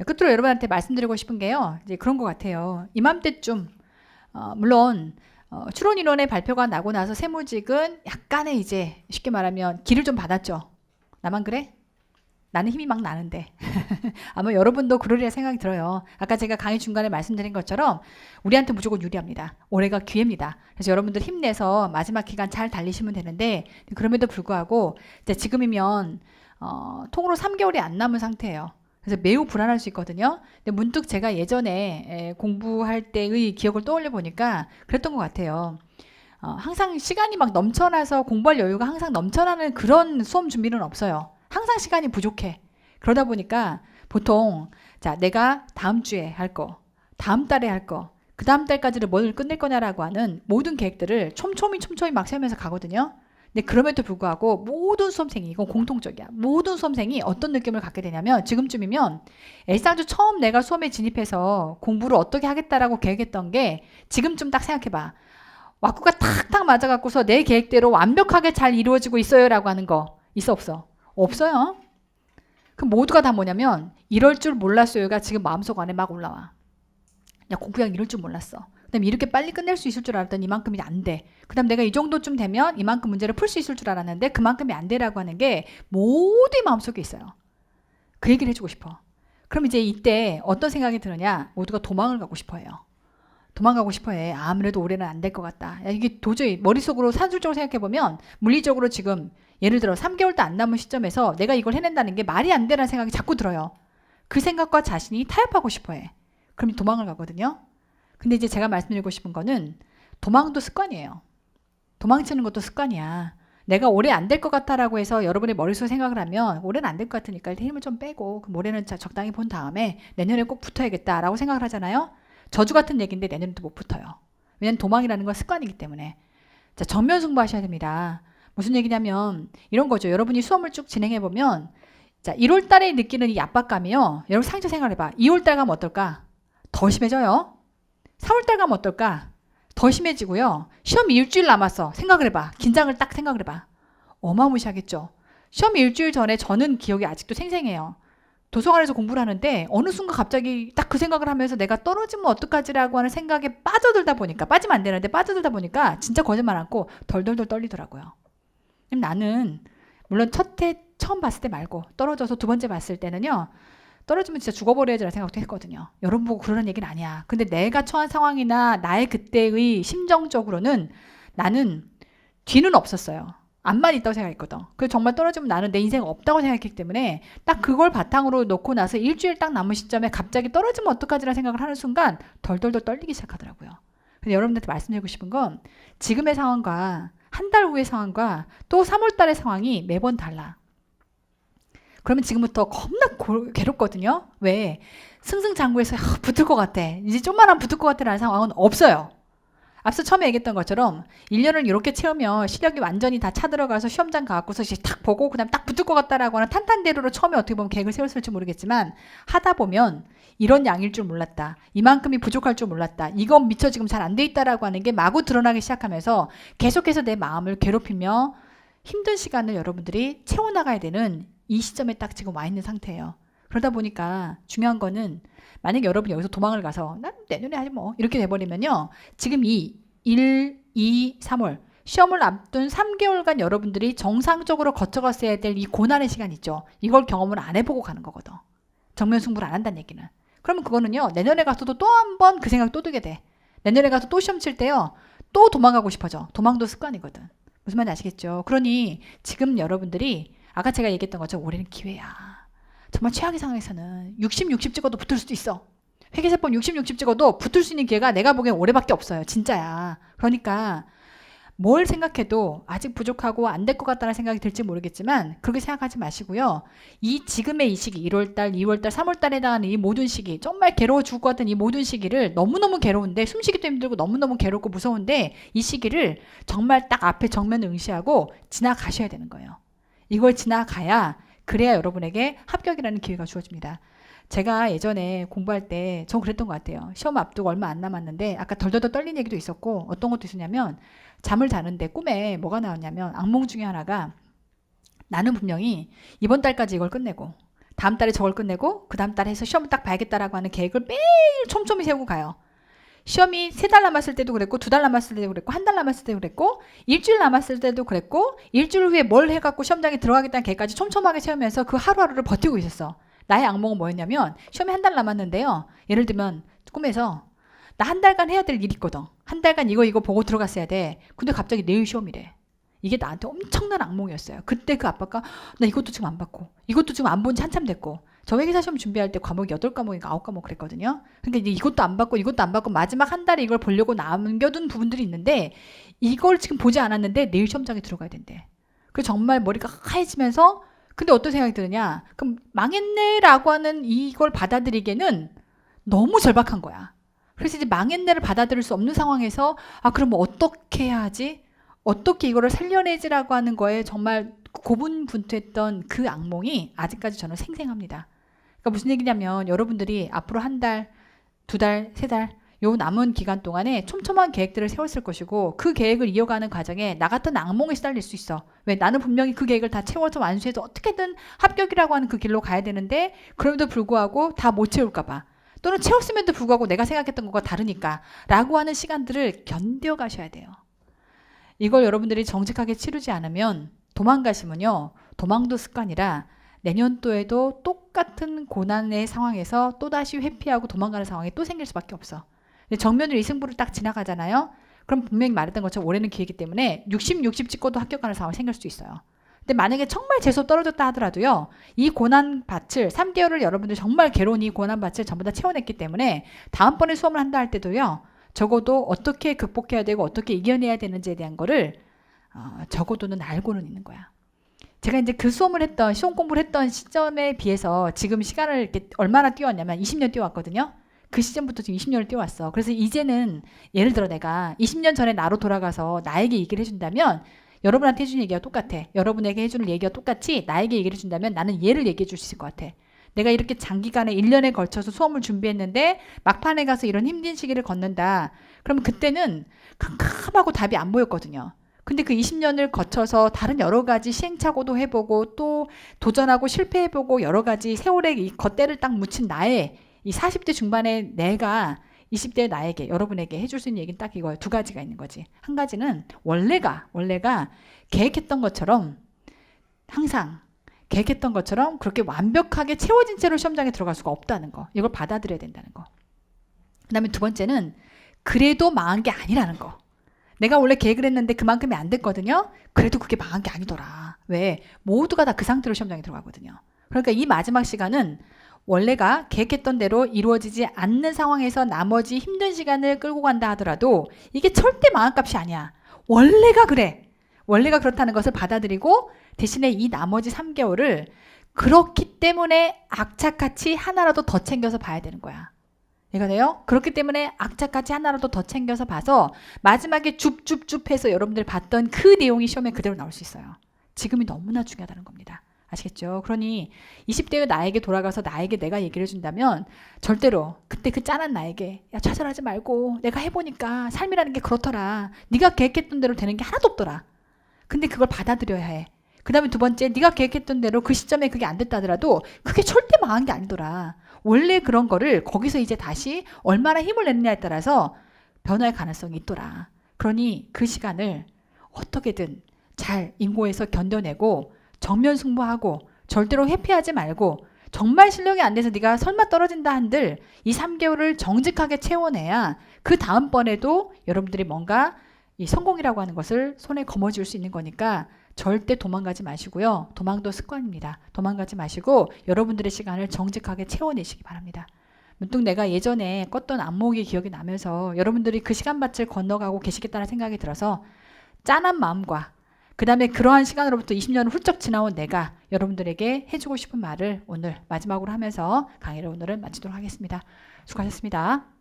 끝으로 여러분한테 말씀드리고 싶은 게요. 이제 그런 것 같아요. 이맘때쯤 물론 추론인원의 발표가 나고 나서 세무직은 약간의 이제 쉽게 말하면 기를 좀 받았죠. 나만 그래? 나는 힘이 막 나는데 아마 여러분도 그러리라 생각이 들어요. 아까 제가 강의 중간에 말씀드린 것처럼 우리한테 무조건 유리합니다. 올해가 기회입니다. 그래서 여러분들 힘내서 마지막 기간 잘 달리시면 되는데 그럼에도 불구하고 지금이면 통으로 3개월이 안 남은 상태예요. 그래서 매우 불안할 수 있거든요. 근데 문득 제가 예전에 공부할 때의 기억을 떠올려 보니까 그랬던 것 같아요. 항상 시간이 막 넘쳐나서 공부할 여유가 항상 넘쳐나는 그런 수험 준비는 없어요. 항상 시간이 부족해. 그러다 보니까 보통 자 내가 다음 주에 할 거, 다음 달에 할 거, 그 다음 달까지를 뭘 끝낼 거냐라고 하는 모든 계획들을 촘촘히 막 세우면서 가거든요. 근데 그럼에도 불구하고 모든 수험생이 이건 공통적이야. 모든 수험생이 어떤 느낌을 갖게 되냐면 지금쯤이면 일상주 처음 내가 수험에 진입해서 공부를 어떻게 하겠다라고 계획했던 게 지금쯤 딱 생각해봐. 왁구가 탁탁 맞아갖고서 내 계획대로 완벽하게 잘 이루어지고 있어요라고 하는 거 있어 없어? 없어요. 그 모두가 다 뭐냐면 이럴 줄 몰랐어요가 지금 마음속 안에 막 올라와. 야 공부양 이럴 줄 몰랐어. 그다음 이렇게 빨리 끝낼 수 있을 줄 알았더니 이만큼이 안 돼. 그다음 내가 이 정도쯤 되면 이만큼 문제를 풀 수 있을 줄 알았는데 그만큼이 안 되라고 하는 게 모두의 마음속에 있어요. 그 얘기를 해주고 싶어. 그럼 이제 이때 어떤 생각이 드느냐? 모두가 도망을 가고 싶어해요. 도망가고 싶어해. 아무래도 올해는 안 될 것 같다. 야, 이게 도저히 머릿속으로 산술적으로 생각해보면 물리적으로 지금 예를 들어 3개월도 안 남은 시점에서 내가 이걸 해낸다는 게 말이 안 되라는 생각이 자꾸 들어요. 그 생각과 자신이 타협하고 싶어해. 그럼 도망을 가거든요. 근데 이제 제가 말씀드리고 싶은 거는 도망도 습관이에요. 도망치는 것도 습관이야. 내가 올해 안 될 것 같다라고 해서 여러분의 머릿속에 생각을 하면 올해는 안 될 것 같으니까 일단 힘을 좀 빼고 그럼 올해는 적당히 본 다음에 내년에 꼭 붙어야겠다라고 생각을 하잖아요. 저주 같은 얘기인데 내년에도 못 붙어요. 왜냐면 도망이라는 건 습관이기 때문에. 자, 정면 승부하셔야 됩니다. 무슨 얘기냐면 이런 거죠. 여러분이 수험을 쭉 진행해 보면 자, 1월 달에 느끼는 이 압박감이요. 여러분 상처 생각해 봐. 2월 달 가면 어떨까? 더 심해져요. 3월 달 가면 어떨까? 더 심해지고요. 시험이 일주일 남았어. 생각을 해봐. 긴장을 딱 생각을 해봐. 어마무시하겠죠. 시험이 일주일 전에 저는 기억이 아직도 생생해요. 도서관에서 공부를 하는데 어느 순간 갑자기 딱 그 생각을 하면서 내가 떨어지면 어떡하지라고 하는 생각에 빠져들다 보니까 빠지면 안 되는데 빠져들다 보니까 진짜 거짓말 않고 덜덜덜 떨리더라고요. 나는 물론 첫 해 처음 봤을 때 말고 떨어져서 두 번째 봤을 때는요. 떨어지면 진짜 죽어버려야지라는 생각도 했거든요. 여러분 보고 그러는 얘기는 아니야. 근데 내가 처한 상황이나 나의 그때의 심정적으로는 나는 뒤는 없었어요. 앞만 있다고 생각했거든. 그래서 정말 떨어지면 나는 내 인생 없다고 생각했기 때문에 딱 그걸 바탕으로 놓고 나서 일주일 딱 남은 시점에 갑자기 떨어지면 어떡하지라는 생각을 하는 순간 덜덜덜 떨리기 시작하더라고요. 근데 여러분들한테 말씀드리고 싶은 건 지금의 상황과 한 달 후의 상황과 또 3월 달의 상황이 매번 달라. 그러면 지금부터 겁나 괴롭거든요. 왜? 승승장구해서 붙을 것 같아. 이제 좀만 하면 붙을 것 같아라는 상황은 없어요. 앞서 처음에 얘기했던 것처럼 1년을 이렇게 채우면 실력이 완전히 다 차들어가서 시험장 가고서 이제 탁 보고 그다음 딱 붙을 것 같다라고 하는 탄탄대로로 처음에 어떻게 보면 계획을 세웠을지 모르겠지만 하다 보면 이런 양일 줄 몰랐다. 이만큼이 부족할 줄 몰랐다. 이건 미처 지금 잘 안 돼 있다라고 하는 게 마구 드러나기 시작하면서 계속해서 내 마음을 괴롭히며 힘든 시간을 여러분들이 채워나가야 되는 이 시점에 딱 지금 와 있는 상태예요. 그러다 보니까 중요한 거는 만약에 여러분이 여기서 도망을 가서 난 내년에 하지 뭐 이렇게 돼버리면요. 지금 이 1, 2, 3월 시험을 앞둔 3개월간 여러분들이 정상적으로 거쳐갔어야 될 이 고난의 시간 있죠. 이걸 경험을 안 해보고 가는 거거든. 정면 승부를 안 한다는 얘기는. 그러면 그거는요. 내년에 가서도 또 한 번 그 생각 또 들게 돼. 내년에 가서 또 시험 칠 때요. 또 도망가고 싶어져. 도망도 습관이거든. 무슨 말인지 아시겠죠? 그러니 지금 여러분들이 아까 제가 얘기했던 것처럼 올해는 기회야. 정말 최악의 상황에서는 60 찍어도 붙을 수도 있어. 회계세법 60 찍어도 붙을 수 있는 기회가 내가 보기엔 올해밖에 없어요. 진짜야. 그러니까 뭘 생각해도 아직 부족하고 안 될 것 같다는 생각이 들지 모르겠지만 그렇게 생각하지 마시고요. 이 지금의 이 시기 1월달, 2월달, 3월달에 해당하는 이 모든 시기 정말 괴로워 죽을 것 같은 이 모든 시기를 너무너무 괴로운데 숨쉬기도 힘들고 너무너무 괴롭고 무서운데 이 시기를 정말 딱 앞에 정면을 응시하고 지나가셔야 되는 거예요. 이걸 지나가야 그래야 여러분에게 합격이라는 기회가 주어집니다. 제가 예전에 공부할 때 전 그랬던 것 같아요. 시험 앞두고 얼마 안 남았는데 아까 덜덜덜 떨리는 얘기도 있었고 어떤 것도 있었냐면 잠을 자는데 꿈에 뭐가 나왔냐면 악몽 중에 하나가 나는 분명히 이번 달까지 이걸 끝내고 다음 달에 저걸 끝내고 그 다음 달에 해서 시험을 딱 봐야겠다라고 하는 계획을 매일 촘촘히 세우고 가요. 시험이 3달 남았을 때도 그랬고 2달 남았을 때도 그랬고 1달 남았을 때도 그랬고 일주일 남았을 때도 그랬고 일주일 후에 뭘 해갖고 시험장에 들어가겠다는 계획까지 촘촘하게 세우면서 그 하루하루를 버티고 있었어. 나의 악몽은 뭐였냐면 시험이 1달 남았는데요. 예를 들면 꿈에서 나 한 달간 해야 될 일이 있거든. 한 달간 이거 보고 들어갔어야 돼. 근데 갑자기 내일 시험이래. 이게 나한테 엄청난 악몽이었어요. 그때 그 아빠가 나 이것도 지금 안 받고 이것도 지금 안 본 지 한참 됐고 저 회계사 시험 준비할 때 과목이 8과목인가 9과목 그랬거든요. 그러니까 이제 이것도 안 받고 마지막 한 달에 이걸 보려고 남겨둔 부분들이 있는데 이걸 지금 보지 않았는데 내일 시험장에 들어가야 된대. 그래서 정말 머리가 하얘지면서 근데 어떤 생각이 드느냐. 그럼 망했네라고 하는 이걸 받아들이기에는 너무 절박한 거야. 그래서 이제 망했네를 받아들일 수 없는 상황에서 그럼 뭐 어떻게 해야 하지? 어떻게 이거를 살려내지라고 하는 거에 정말 고분분투했던 그 악몽이 아직까지 저는 생생합니다. 그러니까 무슨 얘기냐면 여러분들이 앞으로 한 달, 2달, 3달 요 남은 기간 동안에 촘촘한 계획들을 세웠을 것이고 그 계획을 이어가는 과정에 나 같은 악몽에 시달릴 수 있어. 왜? 나는 분명히 그 계획을 다 채워서 완수해서 어떻게든 합격이라고 하는 그 길로 가야 되는데 그럼에도 불구하고 다 못 채울까 봐. 또는 채웠음에도 불구하고 내가 생각했던 것과 다르니까 라고 하는 시간들을 견뎌가셔야 돼요. 이걸 여러분들이 정직하게 치르지 않으면 도망가시면요. 도망도 습관이라 내년도에도 똑같은 고난의 상황에서 또다시 회피하고 도망가는 상황이 또 생길 수밖에 없어. 정면으로 이승부를 딱 지나가잖아요. 그럼 분명히 말했던 것처럼 올해는 기회이기 때문에 60 찍고도 합격하는 상황이 생길 수 있어요. 근데 만약에 정말 재수 떨어졌다 하더라도요. 이 고난밭을 3개월을 여러분들 정말 괴로운 이 고난밭을 전부 다 채워냈기 때문에 다음번에 수험을 한다 할 때도요. 적어도 어떻게 극복해야 되고 어떻게 이겨내야 되는지에 대한 거를 적어도는 알고는 있는 거야. 제가 이제 그 수험을 했던 시험 공부를 했던 시점에 비해서 지금 시간을 이렇게 얼마나 뛰어왔냐면 20년 뛰어왔거든요. 그 시점부터 지금 20년을 뛰어왔어. 그래서 이제는 예를 들어 내가 20년 전에 나로 돌아가서 나에게 얘기를 해준다면 여러분한테 해준 얘기가 똑같아. 여러분에게 해주는 얘기가 똑같이 나에게 얘기를 해준다면 나는 얘를 얘기해 줄 수 있을 것 같아. 내가 이렇게 장기간에 1년에 걸쳐서 수험을 준비했는데 막판에 가서 이런 힘든 시기를 걷는다. 그럼 그때는 캄캄하고 답이 안 보였거든요. 근데 그 20년을 거쳐서 다른 여러 가지 시행착오도 해보고 또 도전하고 실패해보고 여러 가지 세월의 이 겉대를 딱 묻힌 나의 이 40대 중반의 내가 20대 나에게 여러분에게 해줄 수 있는 얘기는 딱 이거예요. 2가지가 있는 거지. 한 가지는 원래가 계획했던 것처럼 항상 계획했던 것처럼 그렇게 완벽하게 채워진 채로 시험장에 들어갈 수가 없다는 거. 이걸 받아들여야 된다는 거. 그 다음에 2번째는 그래도 망한 게 아니라는 거. 내가 원래 계획을 했는데 그만큼이 안 됐거든요. 그래도 그게 망한 게 아니더라. 왜? 모두가 다 그 상태로 시험장에 들어가거든요. 그러니까 이 마지막 시간은 원래가 계획했던 대로 이루어지지 않는 상황에서 나머지 힘든 시간을 끌고 간다 하더라도 이게 절대 망한 값이 아니야. 원래가 그래. 원래가 그렇다는 것을 받아들이고 대신에 이 나머지 3개월을 그렇기 때문에 악착같이 하나라도 더 챙겨서 봐야 되는 거야. 이해가 돼요? 그렇기 때문에 악착같이 하나라도 더 챙겨서 봐서 마지막에 줍줍줍 해서 여러분들 봤던 그 내용이 시험에 그대로 나올 수 있어요. 지금이 너무나 중요하다는 겁니다. 아시겠죠? 그러니 20대의 나에게 돌아가서 나에게 내가 얘기를 해준다면 절대로 그때 그 짠한 나에게 야 좌절하지 말고 내가 해보니까 삶이라는 게 그렇더라. 네가 계획했던 대로 되는 게 하나도 없더라. 근데 그걸 받아들여야 해. 그 다음에 2번째 네가 계획했던 대로 그 시점에 그게 안 됐다 하더라도 그게 절대 망한 게 아니더라. 원래 그런 거를 거기서 이제 다시 얼마나 힘을 내느냐에 따라서 변화의 가능성이 있더라. 그러니 그 시간을 어떻게든 잘 인고해서 견뎌내고 정면 승부하고 절대로 회피하지 말고 정말 실력이 안 돼서 네가 설마 떨어진다 한들 이 3개월을 정직하게 채워내야 그 다음번에도 여러분들이 뭔가 이 성공이라고 하는 것을 손에 거머쥘 수 있는 거니까 절대 도망가지 마시고요. 도망도 습관입니다. 도망가지 마시고 여러분들의 시간을 정직하게 채워내시기 바랍니다. 문득 내가 예전에 꿨던 안목이 기억이 나면서 여러분들이 그 시간밭을 건너가고 계시겠다는 생각이 들어서 짠한 마음과 그 다음에 그러한 시간으로부터 20년을 훌쩍 지나온 내가 여러분들에게 해주고 싶은 말을 오늘 마지막으로 하면서 강의를 오늘은 마치도록 하겠습니다. 수고하셨습니다.